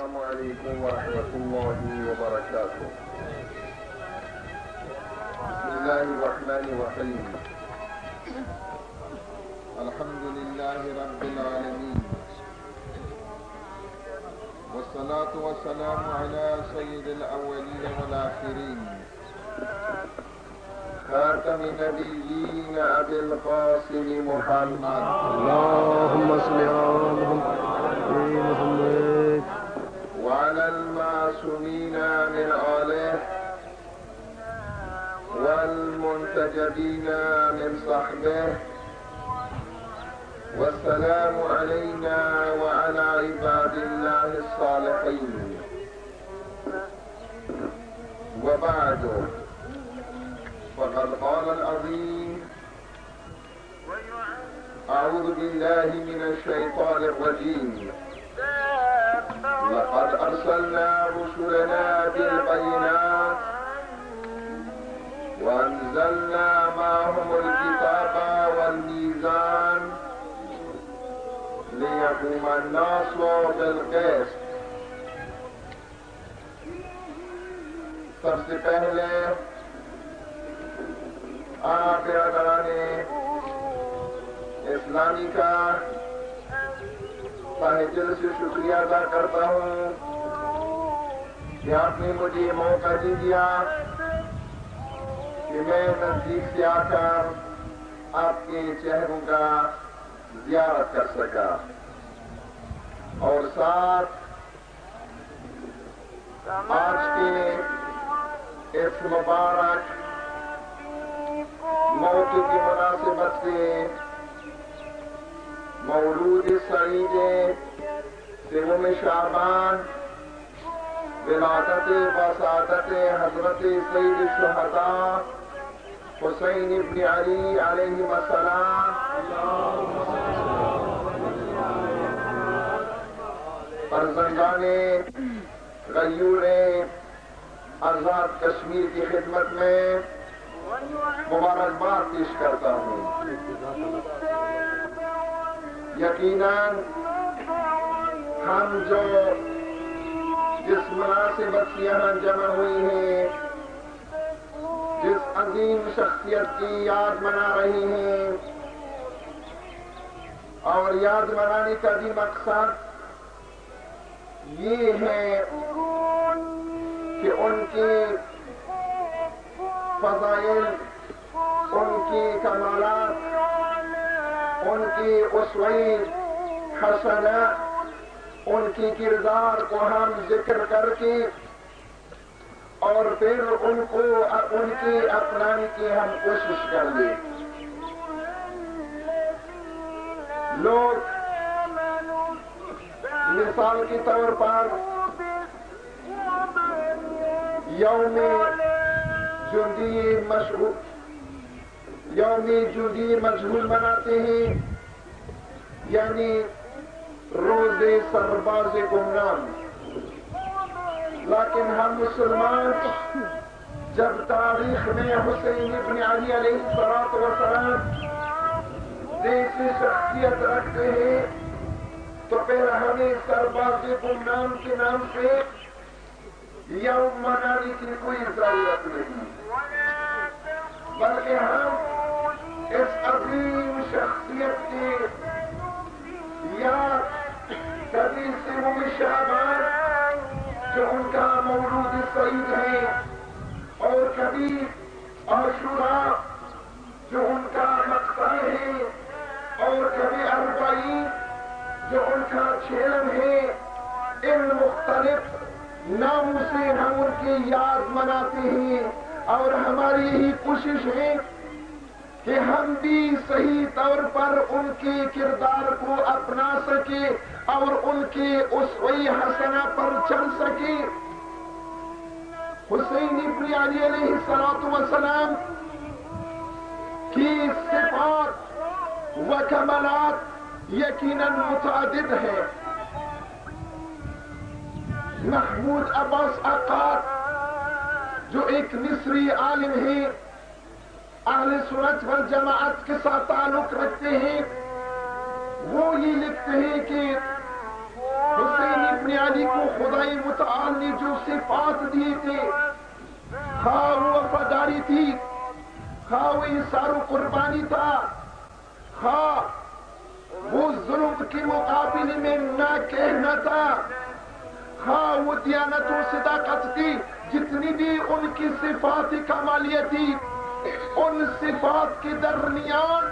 السلام عليكم ورحمة الله وبركاته. بسم الله الرحمن الرحيم. الحمد لله رب العالمين، والصلاة والسلام على سيد الأولين والآخرين، خاتم النبيين أبي القاسم محمد. اللهم صل على محمد وعلى المعصومين من آله والمنتجبين من صحبه، والسلام علينا وعلى عباد الله الصالحين. وبعد، فقد قال العظيم: أعوذ بالله من الشيطان الرجيم. لقد أرسلنا رسلنا بالبينات وأنزلنا معهم الكتاب والميزان ليقوم الناس بالقسط. سب سے پہلے آپ برادران اسلامی کا تہہ دل سے شکریہ ادا کرتا ہوں کہ آپ نے مجھے یہ موقع دے دیا کہ میں نزدیک سے آ کر آپ کے چہروں کا زیارت کر سکا، اور ساتھ آج کے اس مبارک موقع کی مناسبت سے مولود سعید سوم شعبان ولادت وسعادت حضرت سید الشہداء حسین ابن علی علیہ السلام فرزندان غیور آزاد کشمیر کی خدمت میں مبارکباد پیش کرتا ہوں۔ یقیناً ہم جو جس مناسبت سے یہاں جمع ہوئی ہیں، جس عظیم شخصیت کی یاد منا رہی ہیں، اور یاد منانے کا بھی مقصد یہ ہے کہ ان کی فضائل، ان کی کمالات، ان کی اسوہ حسنہ، ان کی کردار کو ہم ذکر کر کے اور پھر ان کی اپنانے کی ہم کوشش کر لیں۔ لوگ مثال کے طور پر یوم جندی مشغول مناتے ہیں، یعنی روز سرباز گمنام، لیکن ہم مسلمان جب تاریخ میں حسین ابن علی علیہ السلام جیسی شخصیت رکھتے ہیں تو پھر ہمیں سرباز گمنام کے نام سے یوم منانے کی کوئی ضرورت نہیں، بلکہ ہم اس عظیم شخصیت کی یاد کبھی سوم شعبان جو ان کا مولود سعید ہے، اور کبھی عاشوراء جو ان کا مقصد ہے، اور کبھی اربعین جو ان کا چھیلم ہے، ان مختلف ناموں سے ہم ان کی یاد مناتے ہیں، اور ہماری یہی کوشش ہے کہ ہم بھی صحیح طور پر ان کے کردار کو اپنا سکے اور ان کے اسوہ حسنہ پر چل سکے۔ حسین ابن علی علیہ السلام کی صفات و کمالات یقیناً متعدد ہے۔ محمود عباس عقاد جو ایک مصری عالم ہیں، اہل سنت والجماعت کے ساتھ تعلق رکھتے ہیں، وہ یہ لکھتے ہیں کہ حسین ابن ابن علی کو خدائی متعال نے جو صفات دیے تھے، خواہ وہ وفاداری تھی، خواہ وہ انصار و قربانی تھا، خواہ وہ ظلم کے مقابلے میں نہ کہنا تھا، خواہ وہ دیانت و صداقت تھی، جتنی بھی ان کی صفات کمالیہ تھی، ان صفات کے درمیان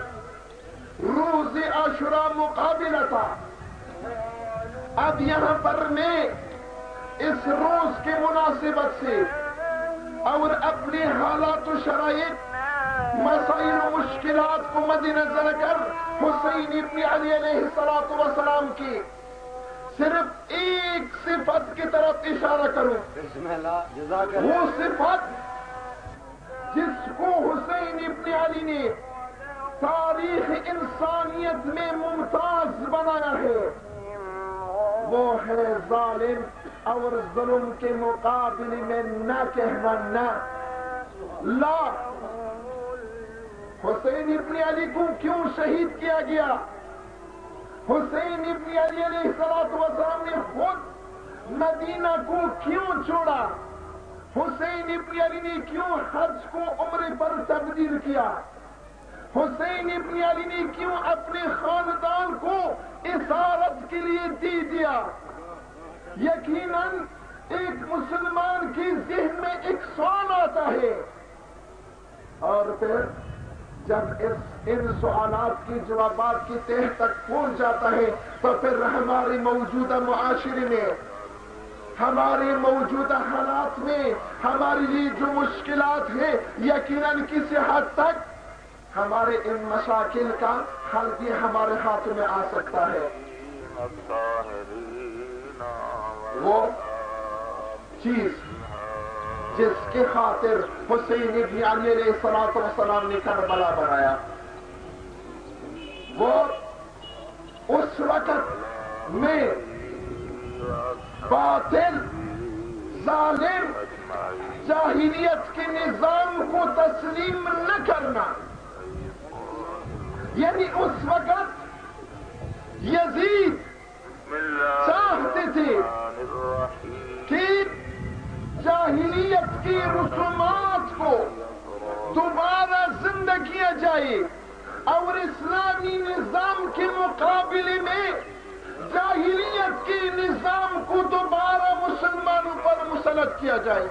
روز عاشوراء مقابلہ تھا۔ اب یہاں پر میں اس روز کے مناسبت سے اور اپنے حالات و شرائط، مسائل و مشکلات کو مد نظر کر حسین ابن علی علیہ السلام کی صرف ایک صفت کی طرف اشارہ کروں۔ بسم اللہ، جزاک اللہ۔ وہ صفت جس کو حسین ابن علی نے تاریخ انسانیت میں ممتاز بنایا ہے، وہ ہے ظالم اور ظلم کے مقابلے میں نہ کہنا نہ لا۔ حسین ابن علی کو کیوں شہید کیا گیا؟ حسین ابن علی علیہ السلام نے خود مدینہ کو کیوں چھوڑا؟ حسین ابن علی نے کیوں حج کو عمرے پر تبدیل کیا؟ حسین ابن علی نے کیوں اپنے خاندان کو اسارت کے لیے دے دیا؟ یقیناً ایک مسلمان کے ذہن میں ایک سوال آتا ہے، اور پھر جب ان سوالات کی جوابات کی تہ تک پہنچ جاتا ہے تو پھر ہمارے موجودہ معاشرے میں، ہمارے موجودہ حالات میں ہمارے لیے جو مشکلات ہیں، یقیناً کسی حد تک ہمارے ان مشاکل کا حل بھی ہمارے ہاتھ میں آ سکتا ہے۔ وہ چیز جس کی خاطر حسین ابن علی علیہ السلام نے کربلا بنایا، وہ اس وقت میں باطل، ظالم، جاہلیت کے نظام کو تسلیم نہ کرنا، یعنی اس وقت یزید چاہتے تھے کہ جاہلیت کی رسومات کو دوبارہ زندہ کیا جائے اور اسلامی نظام کے مقابلے میں جاہلیت کے نظام کو دوبارہ مسلمانوں پر مسلط کیا جائے۔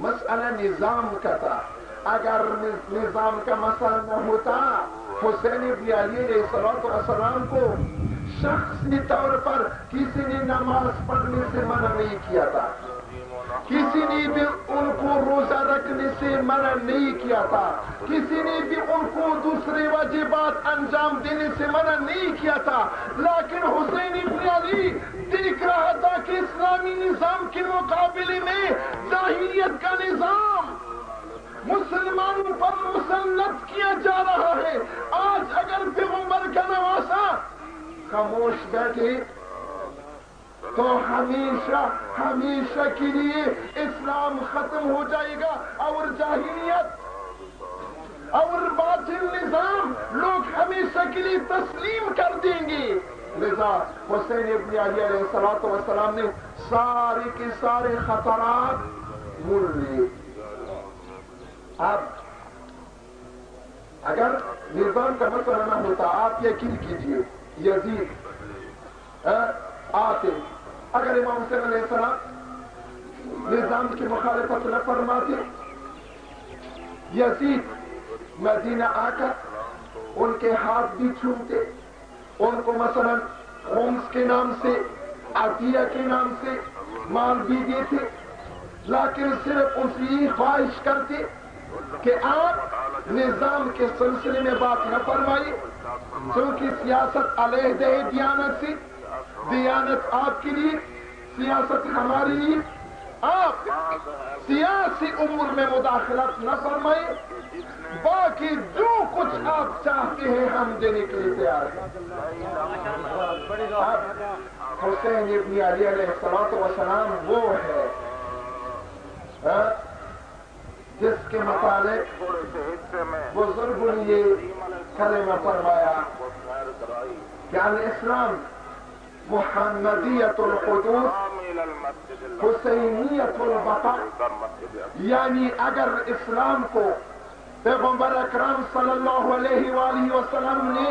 مسئلہ نظام کا تھا۔ اگر نظام کا مسئلہ نہ ہوتا، حسین ابن علی علیہ السلام کو شخصی طور پر کسی نے نماز پڑھنے سے منع نہیں کیا تھا، کسی نے بھی ان کو روزہ رکھنے سے منع نہیں کیا تھا، کسی نے بھی ان کو دوسرے واجبات انجام دینے سے منع نہیں کیا تھا، لیکن حسین ابن علی دیکھ رہا تھا کہ اسلامی نظام کے مقابلے میں جاہلیت کا نظام مسلمانوں پر مسلط کیا جا رہا ہے۔ آج اگر پیغمبر کا نواسا خاموش بیٹھے تو ہمیشہ ہمیشہ کے لیے اسلام ختم ہو جائے گا اور جاہلیت اور باطل نظام لوگ ہمیشہ کے لیے تسلیم کر دیں گے۔ لذا حسین ابن علی علیہ السلام نے سارے کے سارے خطرات مول لیے۔ اب اگر نظام کا مسئلہ نہ ہوتا، آپ یقین کیجئے یزید آتے، اگر امام حسین علیہ السلام نظام کی مخالفت نہ فرماتے، یزید مدینہ آ کر ان کے ہاتھ بھی چھومتے، ان کو مثلا خمس کے نام سے، عطیہ کے نام سے مال بھی دیتے، لیکن صرف اس لیے خواہش کرتے کہ آپ نظام کے سلسلے میں بات نہ فرمائیے، کیونکہ سیاست علیحدہ ہے دیانت سے، دیانت آپ کے لیے، سیاست ہمارے لیے، آپ سیاسی امور میں مداخلت نہ فرمائیے، باقی جو کچھ آپ چاہتے ہیں ہم دینے کے لیے تیار ہیں۔ اب حسین ابن علی علیہ السلام وہ ہے جس کے متعلق بزرگوں نے یہ کلمہ فرمایا کہ الاسلام محمدیت الحدوث حسینیت البقاء، یعنی اگر اسلام کو پیغمبر اکرم صلی اللہ علیہ وآلہ وسلم نے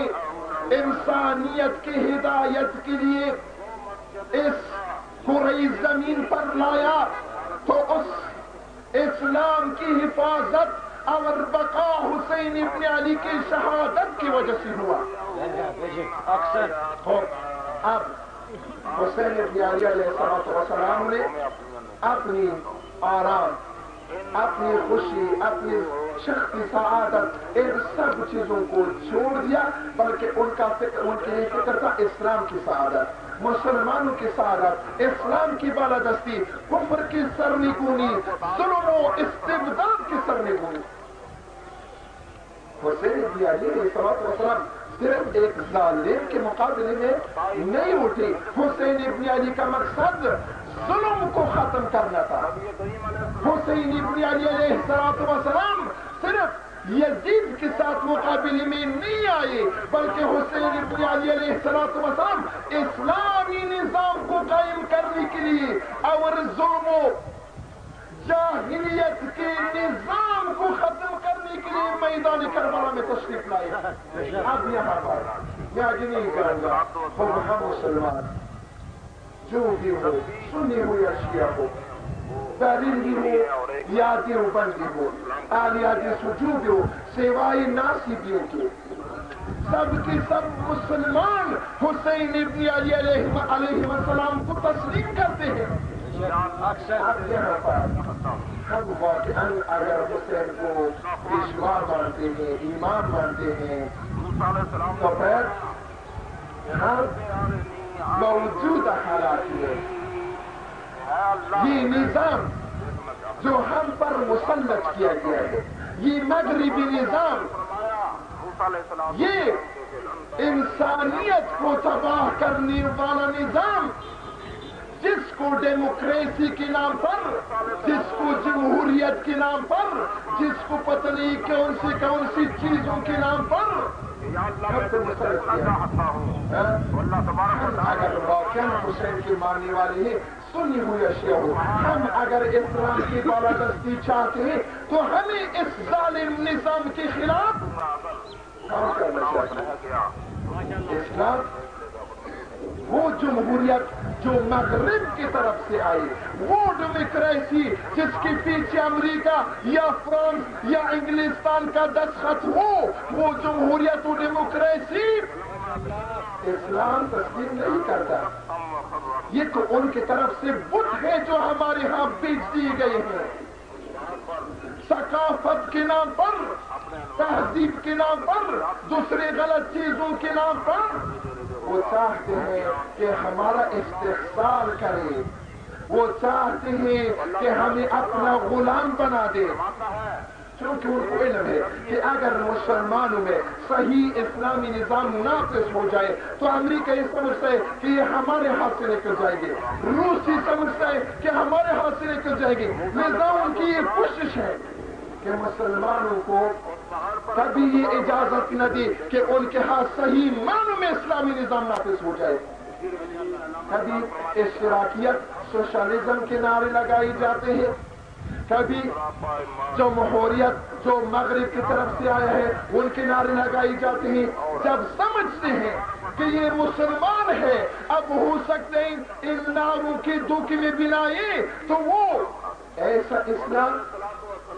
انسانیت کی ہدایت کے لیے اس کرۂ زمین پر لایا تو اس اسلام کی حفاظت اور بقا حسین ابن علی کی شہادت کی وجہ سے ہوا۔ اکثر اب حسین ابن علی علیہ السلام نے اپنی آرام، اپنی خوشی، اپنی شخصی سعادت، ان سب چیزوں کو چھوڑ دیا، بلکہ ان کے لیے فکر تھا اسلام کی سعادت، مسلمانوں کی سعادت، اسلام کی بالادستی، کفر کی سرنگونی، ظلم و استبداد کی سرنگونی۔ حسین ابن علی علیہ السلام صرف ایک ظالم کے مقابلے میں نہیں اٹھے۔ حسین ابن علی کا مقصد ظلم کو ختم کرنا تھا۔ حسین ابن علی علیہ السلام صرف یزید کے ساتھ مقابلے میں نہیں آئے، بلکہ حسین ابن علی علیہ السلام اسلامی نظام کو قائم کرنے کے لیے اور ظلم و جاہلیت کے نظام کو ختم کرنے کے لیے میدان کربلا میں تشریف لائے۔ اب یہاں پر میں آگے نہیں کروں گا، ہم مسلمان جو بھی ہو، سنی ہو یا شیعہ ہو، بریلوی ہو یا دیوبندی ہو، اہل حدیث ہو، جو بھی ہو، سوائے ناصبیوں کے، سب کے سب مسلمان حسین ابن علی علیہ السلام کو تسلیم کرتے ہیں۔ اب یہاں پر ہم واقعاً اگر حسین کو پیشوا مانتے ہیں، امام مانتے ہیں، تو پھر ہم موجودہ حالات میں یہ نظام جو ہم پر مسلط کیا گیا ہے، یہ مغربی نظام، یہ انسانیت کو تباہ کرنے والا نظام، جس کو ڈیموکریسی کے نام پر، جس کو جمہوریت کے نام پر، جس کو پتہ نہیں کون سی چیزوں کے نام پر اگر واقعاً حسین کے ماننے والے ہیں، سنی ہوئی اشیاء ہو، ہم اگر اسلام کی بالادستی چاہتے ہیں تو ہمیں اس ظالم نظام کے خلاف کام کرنا چاہیے۔ اسلام وہ جمہوریت جو مغرب کی طرف سے آئی، وہ ڈیموکریسی جس کے پیچھے امریکہ یا فرانس یا انگلستان کا دستخط ہو، وہ جمہوریت و ڈیموکریسی اسلام تسلیم نہیں کرتا۔ یہ تو ان کی طرف سے بت ہے جو ہمارے ہاں بیچ دیے گئے ہیں، ثقافت کے نام پر، تہذیب کے نام پر، دوسرے غلط چیزوں کے نام پر۔ وہ چاہتے ہیں کہ ہمارا استحصال کرے، وہ چاہتے ہیں کہ ہمیں اپنا غلام بنا دے، کیونکہ ان کو علم ہے کہ اگر مسلمانوں میں صحیح اسلامی نظام نافذ ہو جائے تو امریکہ یہ سمجھتا ہے کہ یہ ہمارے ہاتھ سے نکل جائے گی، روس یہ سمجھتا ہے کہ ہمارے ہاتھ سے نکل جائے گی۔ نظام کی یہ کوشش ہے کہ مسلمانوں کو کبھی یہ اجازت نہ دی کہ ان کے ہاتھ صحیح معنوں میں اسلامی نظام نافذ ہو جائے۔ کبھی اشتراکیت، سوشلزم کے نعرے لگائی جاتے ہیں، کبھی جمہوریت جو مغرب کی طرف سے آیا ہے ان کے نعرے لگائی جاتے ہیں۔ جب سمجھتے ہیں کہ یہ مسلمان ہے، اب ہو سکتے ہیں ان نعروں کے دھوکے میں بنائے تو وہ ایسا اسلام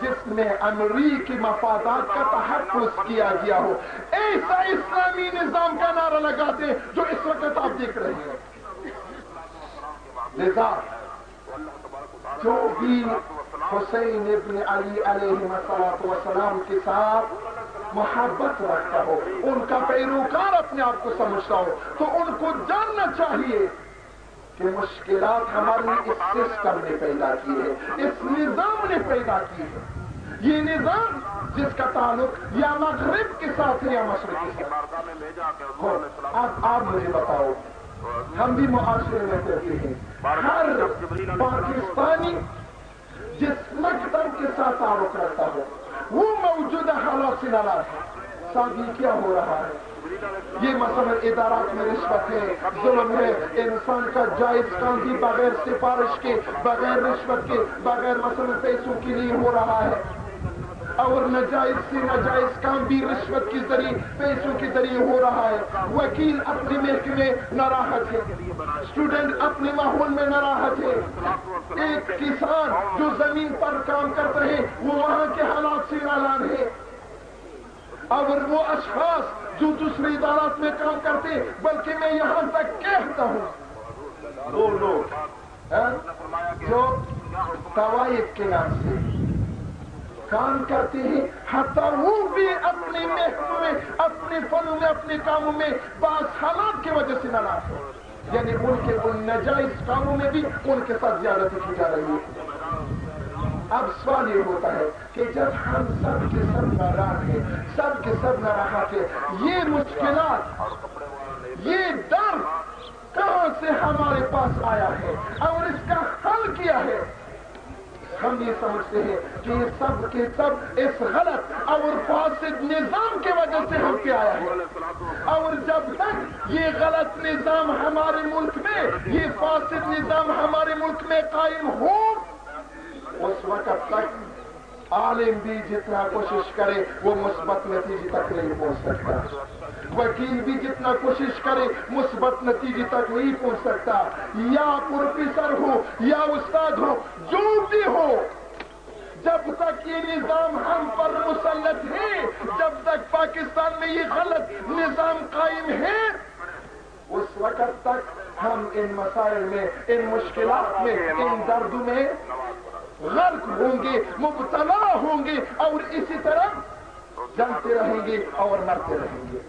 جس میں امریکی مفادات کا تحفظ کیا گیا ہو، ایسا اسلامی نظام کا نعرہ لگاتے ہیں جو اس وقت آپ دیکھ رہے ہیں۔ لذا جو بھی حسین ابن علی علیہ السلام کے ساتھ محبت رکھتا ہو، ان کا پیروکار اپنے آپ کو سمجھتا ہو، تو ان کو جاننا چاہیے کہ مشکلات ہمارے اس سسٹم نے پیدا کی ہے، اس نظام نے پیدا کی ہے۔ یہ نظام جس کا تعلق یا مغرب کے ساتھ ہے یا مشرق کے ساتھ۔ اب آپ مجھے بتاؤ، ہم بھی معاشرے میں کہتے ہیں ہر پاکستانی جس مکتب کے ساتھ تعلق رکھتا ہو وہ موجودہ حالات سے ناراض ہے۔ ساتھ یہ کیا ہو رہا ہے؟ یہ مثلا ادارات میں رشوت ہے، ظلم ہے، انسان کا جائز کام بھی بغیر سفارش کے، بغیر رشوت کے، بغیر مثلا پیسوں کے لیے ہو رہا ہے، اور ناجائز سے ناجائز کام بھی رشوت کے ذریعے، پیسوں کے ذریعے ہو رہا ہے۔ وکیل اپنے محکمے ناراحت ہے، اسٹوڈنٹ اپنے ماحول میں ناراحت ہے، ایک کسان جو زمین پر کام کرتا ہے وہ وہاں کے حالات سے ناراض ہے، اور وہ اشخاص جو دوسرے ادارات میں کام کرتے، بلکہ میں یہاں تک کہتا ہوں وہ لوگ جو طوائف کے نام سے کام کرتے ہیں، حتیٰ وہ بھی اپنے محکموں میں، اپنے فنوں میں، اپنے کاموں میں بعض حالات کی وجہ سے ناراض ہیں، یعنی ان کے ان ناجائز کاموں میں بھی ان کے ساتھ زیادتی کی جا رہی ہے۔ اب سوال یہ ہوتا ہے کہ جب ہم سب کے سب ناراض ہیں، سب کے سب ناراض ہیں، یہ مشکلات، یہ ڈر کہاں سے ہمارے پاس آیا ہے اور اس کا حل کیا ہے؟ ہم یہ سمجھتے ہیں کہ یہ سب کے سب اس غلط اور فاسد نظام کی وجہ سے ہم پہ آیا ہے، اور جب تک یہ غلط نظام ہمارے ملک میں، یہ فاسد نظام ہمارے ملک میں قائم ہو، اس وقت تک عالم بھی جتنا کوشش کرے وہ مثبت نتیجے تک نہیں پہنچ سکتا، وکیل بھی جتنا کوشش کرے مثبت نتیجے تک نہیں پہنچ سکتا، یا پروفیسر ہو یا استاد ہو، جو بھی ہو، جب تک یہ نظام ہم پر مسلط ہے، جب تک پاکستان میں یہ غلط نظام قائم ہے، اس وقت تک ہم ان مسائل میں، ان مشکلات میں، ان دردوں میں غرق ہوں گے، مبتلا ہوں گے، اور اسی طرح جلتے رہیں گے اور مرتے رہیں گے۔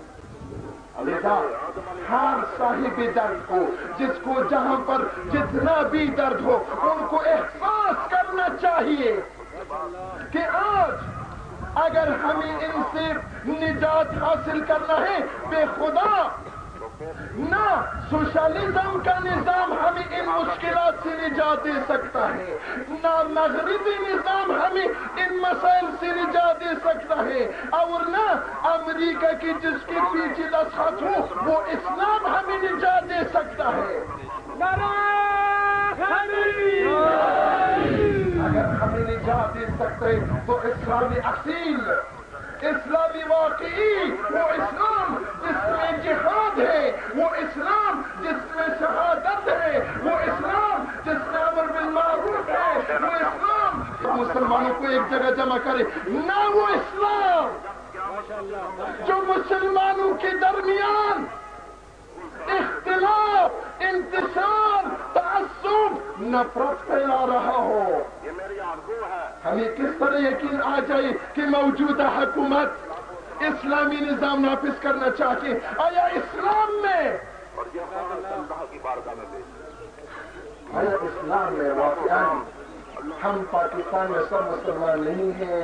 لہذا ہر صاحب درد کو، جس کو جہاں پر جتنا بھی درد ہو، ان کو احساس کرنا چاہیے کہ آج اگر ہمیں ان سے نجات حاصل کرنا ہے، بے خدا نہ سوشلزم کا نظام ہمیں ان مشکلات سے نجات دے سکتا ہے، نہ مغربی نظام ہمیں ان مسائل سے نجات دے سکتا ہے، اور نہ امریکہ کی جس کے پیچھے دستخط ہو وہ اسلام ہمیں نجات دے سکتا ہے۔ اگر ہمیں نجات دے سکتے تو اسلامی اصیل، اسلامی واقعی، وہ اسلام جس میں جہاد ہے، وہ اسلام جس میں شہادت ہے، وہ اسلام جس میں امر بالمعروف ہے، وہ اسلام مسلمانوں کو ایک جگہ جمع کرے، نہ وہ اسلام جو مسلمانوں کے درمیان اختلاف، انتشار، تعصب، نفرت پھیلا رہا ہو۔ ہمیں کس طرح یقین آ جائے کہ موجودہ حکومت اسلامی نظام نافذ کرنا چاہتی؟ آیا اسلام میں واقعا ہم پاکستان میں سب مسلمان نہیں ہیں؟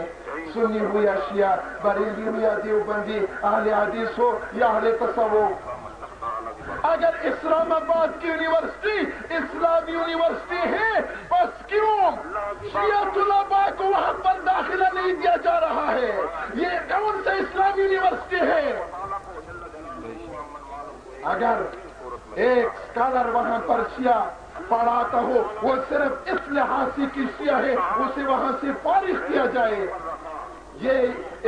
سنی ہو یا شیعہ، بریلوی ہو یا دیوبندی، اہل حدیث ہو یا اہل تصوف، اگر اسلام آباد کی یونیورسٹی اسلامی یونیورسٹی ہے، بس کیوں شیعہ طلباء کو وہاں پر داخلہ نہیں دیا جا رہا ہے؟ یہ کون سا اسلامی یونیورسٹی ہے؟ اگر ایک اسکالر وہاں پر شیعہ پڑھاتا ہو، وہ صرف اس لحاظ سے کہ شیعہ ہے، اسے وہاں سے فارغ کیا جائے۔ یہ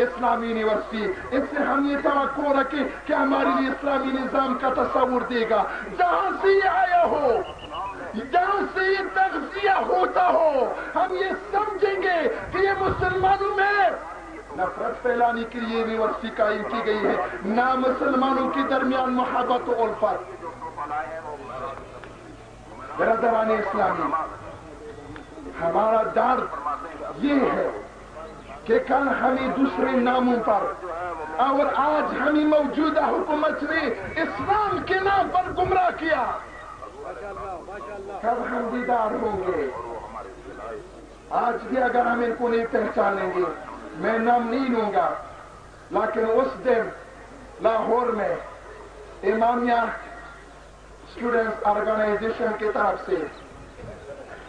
اسلامی یونیورسٹی، اس سے ہم یہ توقع رکھیں کہ ہمارے لیے اسلامی نظام کا تصور دے گا، جہاں سے یہ آیا ہو، جہاں سے یہ تغذیہ ہوتا ہو، ہم یہ سمجھیں گے کہ یہ مسلمانوں میں نفرت پھیلانے کے لیے یونیورسٹی قائم کی گئی ہے، نہ مسلمانوں کے درمیان محبت و الفت۔ برادران اسلامی، ہمارا درد یہ ہے کہ کل ہمیں دوسرے ناموں پر، اور آج ہمیں موجودہ حکومت نے اسلام کے نام پر گمراہ کیا۔ کب ہم بیدار ہوں گے؟ آج بھی اگر ہم ان کو نہیں پہچانیں گے، میں نام نہیں لوں گا، لیکن اس دن لاہور میں امامیہ اسٹوڈنٹس آرگنائزیشن کی طرف سے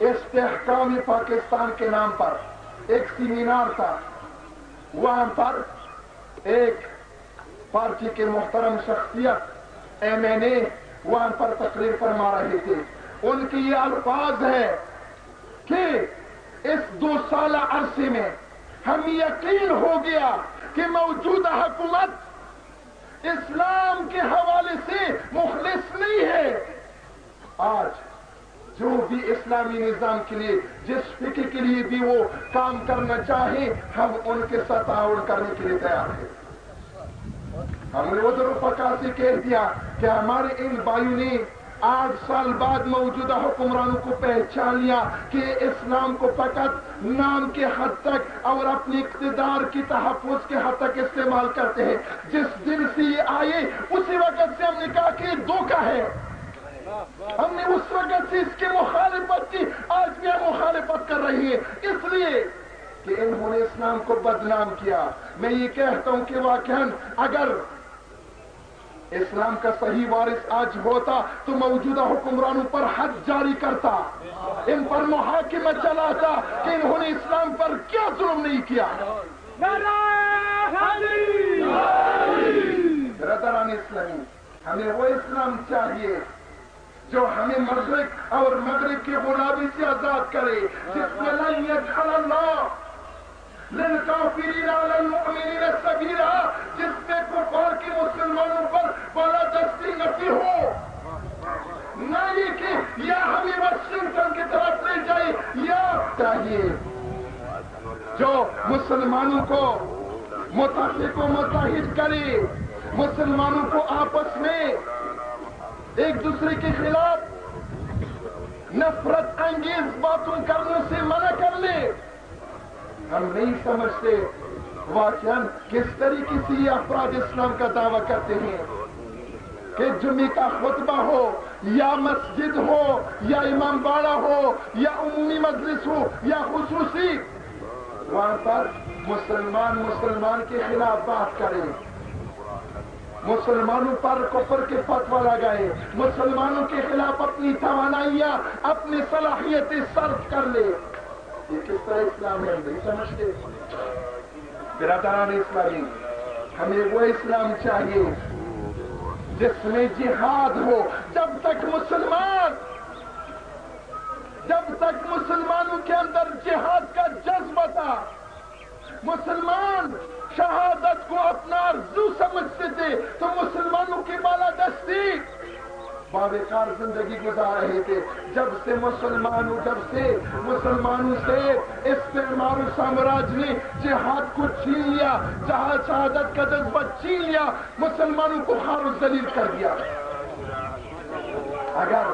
استحکام پاکستان کے نام پر ایک سیمینار تھا، وہاں پر ایک پارٹی کے محترم شخصیت MNA وہاں پر تقریر فرما رہے تھے. ان کی یہ الفاظ ہے کہ اس 2 سالہ عرصے میں ہمیں یقین ہو گیا کہ موجودہ حکومت اسلام کے حوالے سے مخلص نہیں ہے. آج جو بھی اسلامی نظام کے لیے جس فکر کے لیے بھی وہ کام کرنا چاہیں ہم ان کے ساتھ تعاون کرنے کے لیے تیار ہیں. ہم نے ادھر پکا سے کہہ دیا کہ ہمارے ان بھائیوں نے 8 سال بعد موجودہ حکمرانوں کو پہچان لیا کہ اسلام کو فقط نام کے حد تک اور اپنے اقتدار کی تحفظ کے حد تک استعمال کرتے ہیں. جس دن سے یہ آئے اسی وقت سے ہم نے کہا کہ یہ دھوکہ ہے. ہم نے اس وقت سے اس کی مخالفت کی, آج بھی ہم مخالفت کر رہی ہیں اس لیے کہ انہوں نے اسلام کو بدنام کیا. میں یہ کہتا ہوں کہ واقعاً اگر اسلام کا صحیح وارث آج ہوتا تو موجودہ حکمرانوں پر حد جاری کرتا, ان پر محاکمہ چلاتا کہ انہوں نے اسلام پر کیا ظلم نہیں کیا. برادران اسلامی, ہمیں وہ اسلام چاہیے جو ہمیں مشرق اور مغرب کی غلامی سے آزاد کرے, جس میں لن یجعل اللہ للکافرین علی المؤمنین سبیلا, جس میں کفار کے مسلمانوں پر بالادستی نہ ہو. نہ یہ کہ یا ہمیں واشنگٹن کی طرف لے جائے, یا چاہیے جو مسلمانوں کو متفق و متحد کرے, مسلمانوں کو آپس میں ایک دوسرے کے خلاف نفرت انگیز باتوں کرنے سے منع کر لے. ہم نہیں سمجھتے واقعاً کس طریقے سے یہ افراد اسلام کا دعویٰ کرتے ہیں کہ جمعے کا خطبہ ہو یا مسجد ہو یا امام باڑہ ہو یا عمومی مجلس ہو یا خصوصی, وہاں پر مسلمان کے خلاف بات کرے, مسلمانوں پر کفر کے فتویٰ لگائے, مسلمانوں کے خلاف اپنی توانائیاں اپنی صلاحیتیں صرف کر لے. یہ کس طرح اسلام ہے, نہیں سمجھتے. برادران اسلامی, ہمیں وہ اسلام چاہیے جس میں جہاد ہو. جب تک مسلمانوں کے اندر جہاد کا جذبہ تھا, مسلمان شہادت کو اپنا آرزو سمجھتے تھے, تو مسلمانوں کی بالادستی باوقار زندگی گزار رہے تھے. جب سے مسلمانوں سے استعمار و سامراج نے جہاد کو چھین لیا, شہادت کا جذبہ چھین لیا, مسلمانوں کو خوار و ذلیل کر دیا. اگر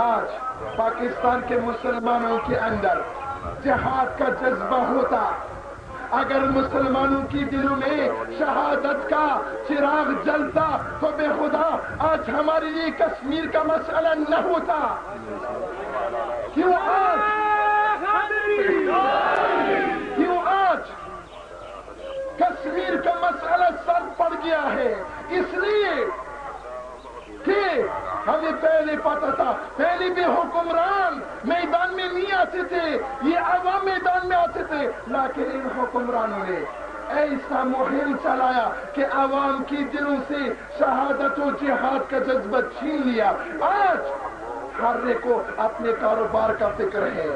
آج پاکستان کے مسلمانوں کے اندر جہاد کا جذبہ ہوتا, اگر مسلمانوں کی دلوں میں شہادت کا چراغ جلتا, تو بے خدا آج ہمارے لیے کشمیر کا مسئلہ نہ ہوتا. کیوں آج کشمیر کا مسئلہ سر پڑ گیا ہے؟ اس لیے کہ ہمیں پہلے پتا تھا, پہلے بھی حکمران میدان میں نہیں آتے تھے, یہ عوام میدان میں آتے تھے, لیکن ان حکمرانوں نے ایسا مہم چلایا کہ عوام کی دلوں سے شہادت و جہاد کا جذبہ چھین لیا. آج ہر ایک کو اپنے کاروبار کا فکر ہے,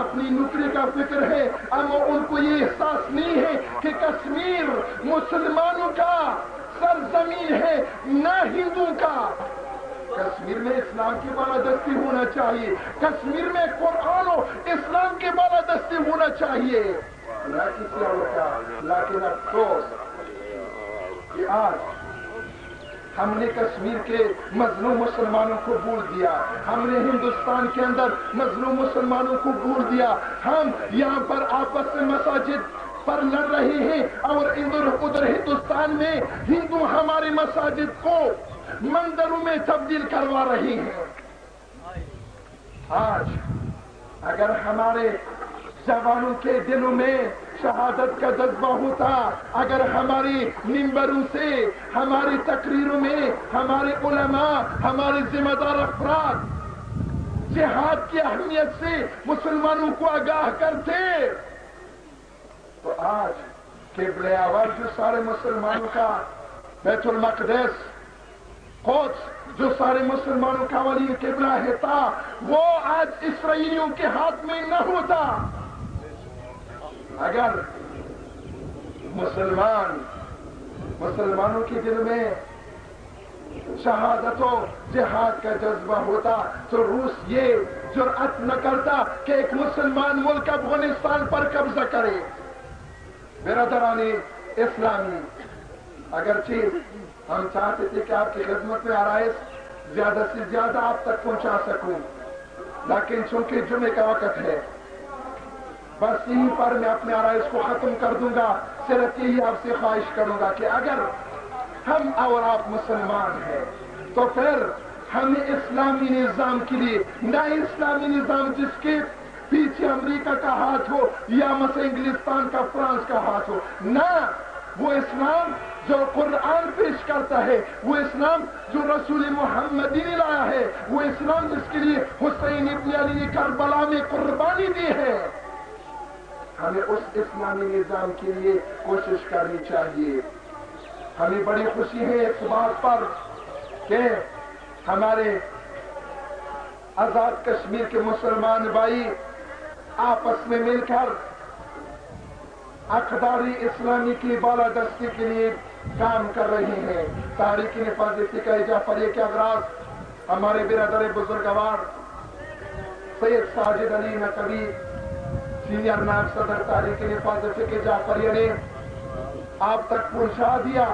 اپنی نوکری کا فکر ہے, اما ان کو یہ احساس نہیں ہے کہ کشمیر مسلمانوں کا سرزمین ہے, نہ ہندو کا. کشمیر میں اسلام کی بالادستی ہونا چاہیے, کشمیر میں قرآن و اسلام کی بالادستی ہونا چاہیے, نہ کسی اور کا. لیکن افسوس کہ آج ہم نے کشمیر کے مظلوم مسلمانوں کو بھول دیا, ہم نے ہندوستان کے اندر مظلوم مسلمانوں کو بھول دیا. ہم یہاں پر آپس میں مساجد پر لڑ رہے ہیں اور ادھر ہندوستان میں ہندو ہماری مساجد کو مندروں میں تبدیل کروا رہے ہیں. آج اگر ہمارے جوانوں کے دلوں میں شہادت کا جذبہ ہوتا, اگر ہماری منبروں سے, ہماری تقریروں میں ہمارے علماء, ہمارے ذمہ دار افراد جہاد کی اہمیت سے مسلمانوں کو آگاہ کرتے, تو آج قبلہ اول جو سارے مسلمانوں کا، بیت المقدس، قدس جو سارے مسلمانوں کا ولی قبلہ ہے تھا، وہ آج اسرائیلیوں کے ہاتھ میں نہ ہوتا اگر مسلمانوں کے دل میں شہادت و جہاد کا جذبہ ہوتا تو روس یہ جرأت نہ کرتا کہ ایک مسلمان ملک افغانستان پر قبضہ کرے۔ برادران اسلامی، اگرچہ ہم چاہتے تھے کہ آپ کی خدمت میں آرائش زیادہ سے زیادہ آپ تک پہنچا سکوں، لیکن چونکہ جمعے کا وقت ہے، بس یہیں پر میں اپنے آرائش کو ختم کر دوں گا۔ صرف یہی آپ سے خواہش کروں گا کہ اگر ہم اور آپ مسلمان ہیں تو پھر ہمیں اسلامی نظام کے لیے، نہ اسلامی نظام جس کے پیچھے امریکہ کا ہاتھ ہو یا مثلا انگلستان کا، فرانس کا ہاتھ ہو، نہ وہ اسلام جو قرآن پیش کرتا ہے، وہ اسلام جو رسول محمدی نے لایا ہے، وہ اسلام جس کے لیے حسین ابن علی نے کربلا میں قربانی دی ہے، ہمیں اس اسلامی نظام کے لیے کوشش کرنی چاہیے۔ ہمیں بڑی خوشی ہے اس بات پر کہ ہمارے آزاد کشمیر کے مسلمان بھائی آپس میں مل کر اقدار اسلامی کی بالادستی کے لیے کام کر رہے ہیں۔ تحریک حفاظت فقہ جعفریہ کے اغراض ہمارے برادر بزرگوار سید ساجد علی نقوی سینئر نائب صدر تحریک حفاظت فقہ جعفریہ نے آپ تک پہنچا دیا،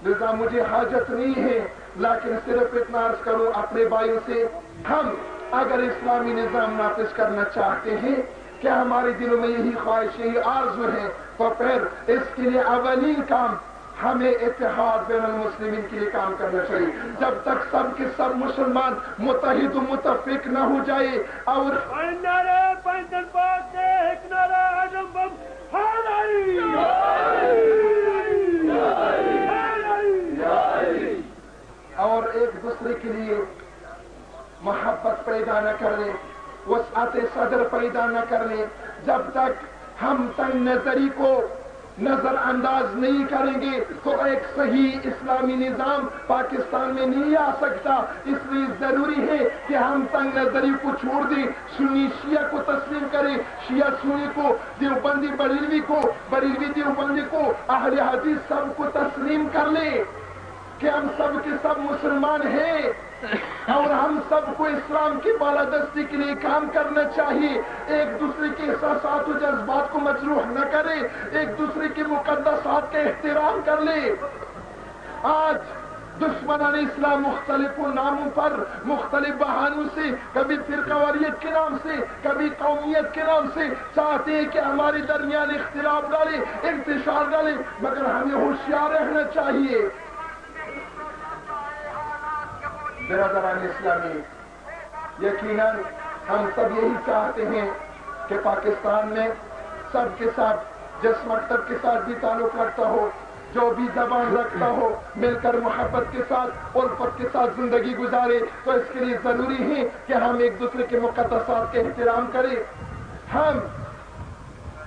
لذا مجھے حاجت نہیں ہے، لیکن صرف اتنا عرض کروں اپنے بھائیوں سے، ہم اگر اسلامی نظام نافذ کرنا چاہتے ہیں کہ ہمارے دلوں میں یہی خواہش، یہی آرزو ہے، تو پھر اس کے لیے اولین کام ہمیں اتحاد بین المسلمین کے لیے کام کرنا چاہیے۔ جب تک سب کے سب مسلمان متحد و متفق نہ ہو جائے اور ایک دوسرے کے لیے محبت پیدا نہ کرنے، وسعت صدر پیدا نہ کرنے، جب تک ہم تنگ نظری کو نظر انداز نہیں کریں گے تو ایک صحیح اسلامی نظام پاکستان میں نہیں آ سکتا۔ اس لیے ضروری ہے کہ ہم تنگ نظری کو چھوڑ دیں، سنی شیعہ کو تسلیم کریں، شیعہ سنی کو، دیوبندی بریلوی کو، بریلوی دیوبندی کو، اہل حدیث سب کو تسلیم کر لیں کہ ہم سب کے سب مسلمان ہیں اور ہم سب کو اسلام کی بالادستی کے لیے کام کرنا چاہیے۔ ایک دوسرے کے احساسات و جذبات کو مجروح نہ کرے، ایک دوسرے کے مقدسات کا احترام کر لے۔ آج دشمنان اسلام مختلف ناموں پر، مختلف بہانوں سے، کبھی فرقواریت کے نام سے، کبھی قومیت کے نام سے چاہتے ہیں کہ ہمارے درمیان اختلاف ڈالے، انتشار ڈالے، مگر ہمیں ہوشیار رہنا چاہیے۔ برادران اسلامی، یقیناً ہم سب یہی چاہتے ہیں کہ پاکستان میں سب کے ساتھ، جس مکتب کے ساتھ بھی تعلق رکھتا ہو، جو بھی زبان رکھتا ہو، مل کر محبت کے ساتھ، الفت کے ساتھ زندگی گزارے۔ تو اس کے لیے ضروری ہے کہ ہم ایک دوسرے کے مقدسات کے احترام کریں، ہم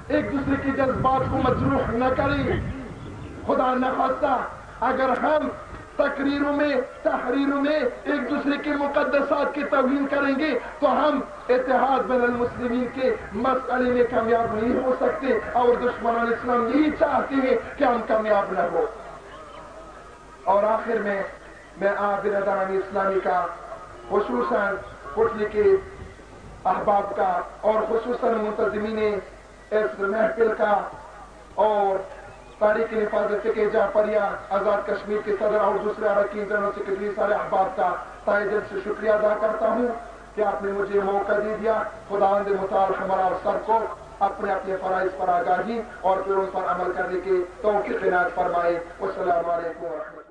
ایک دوسرے کے جذبات کو مجروح نہ کریں۔ خدا نخواستہ اگر ہم تقریروں میں، تحریروں میں ایک دوسرے کے مقدسات کی توہین کریں گے تو ہم اتحاد بین المسلمین کے مسئلے میں کامیاب نہیں ہو سکتے، اور دشمنان اسلام یہی چاہتے ہیں کہ ہم کامیاب نہ ہو۔ اور آخر میں برادران اسلامی کا، خصوصاً پٹلی کے احباب کا اور خصوصاً منتظمین اس محفل کا اور تحریک حفاظت فقہ جعفریہ آزاد کشمیر کے صدر اور دوسرے اراکین جنرل سیکرٹری سارے احباب کا تہ دل سے شکریہ ادا کرتا ہوں کہ آپ نے مجھے موقع دے دیا۔ خداوند متعال ہمارا اور سب کو اپنے اپنے فرائض پر آگاہی اور پھر ان پر عمل کرنے کے توفیق عنایت فرمائے۔ والسلام علیکم ورحمۃ اللہ۔